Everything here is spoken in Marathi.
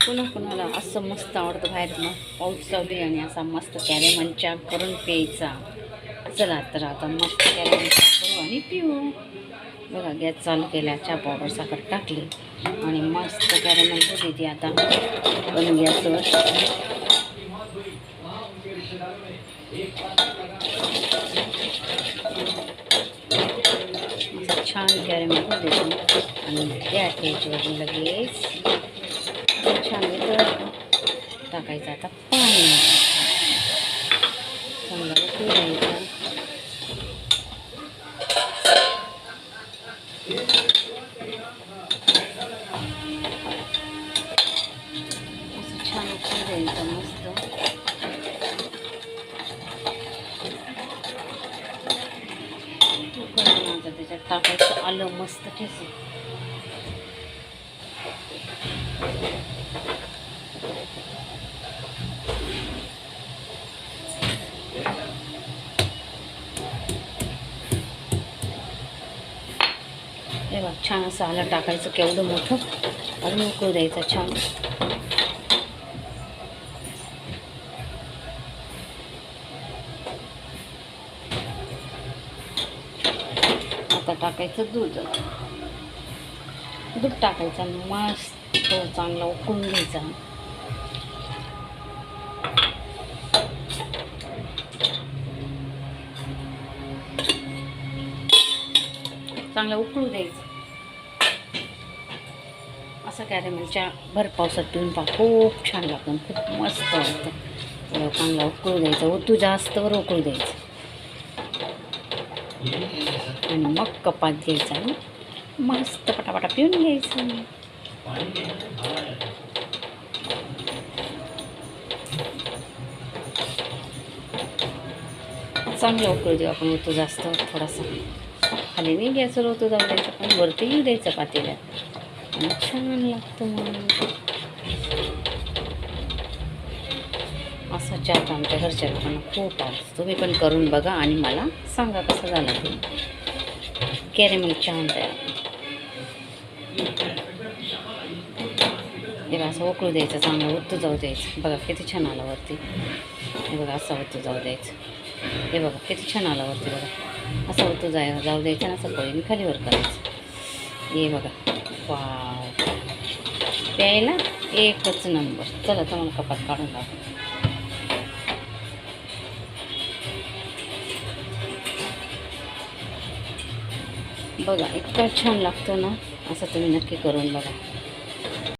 पुन्हा कुणाला असं मस्त आवडतं बाहेर मग पाऊस चालू आणि असा मस्त कॅरेमल चहा करून प्यायचा. चला तर आता मस्त कॅरेमल चहा करू आणि पिऊ. बघा गॅस चालू केला, चहा पावडर साखर टाकली आणि मस्त कॅरेमल होती आता पण गॅसवर. छान कॅरेमल होते आणि त्या ठेच्यावर लगेच छान टाकायचं आता पाणी चांगलं उकळू द्यायचं. असं छान उकळू द्यायचं मस्त. उकळल्यानंतर त्याच्यात टाकायचं आलं मस्त ठेचून. हे बघ छान असं आलं टाकायचं केवढं मोठं आणि उकळू द्यायचं छान. आता टाकायचं दूध. दूध टाकायचं आणि मस्त चांगला उकळून घ्यायचा. चांगलं उकळू द्यायचं. असं कॅरेमलच्या भर पावसात पिऊन पहा, खूप छान लागतं, खूप मस्त वाटतं. चांगला उकळू द्यायचं, ओतू जास्तवर उकळू द्यायचं आणि मग कपात घ्यायचा आणि मस्त पटापटा पिऊन घ्यायचं. चांगलं उकळू देऊ आपण, ओतू जास्त थोडासा खाली नाही गॅसवर ओतू जाऊ द्यायचं, पण वरती येऊ द्यायचं पातेल्यात आणि छान लागतं. मग असा चहा आमच्या घरच्या लोकांना खूप आवडतो. तुम्ही पण करून बघा आणि मला सांगा कसा झाला ते कॅरेमल चहा तयार. हे बघा असं उकळू द्यायचं, चांगलं ओतू जाऊ द्यायचं. बघा किती छान आलं वरती. हे बघा असं ओतू जाऊ द्यायचं. हे बघा किती छान आलं वरती. बघा असं ओतू जाऊ द्यायचं आणि असं पळीने खालीवर करायचं. हे बघा वाव, प्यायला एकच नंबर. चला तुम्हाला कपात काढून टाकू. बघा इतका छान लागतो ना, असं तुम्ही नक्की करून बघा.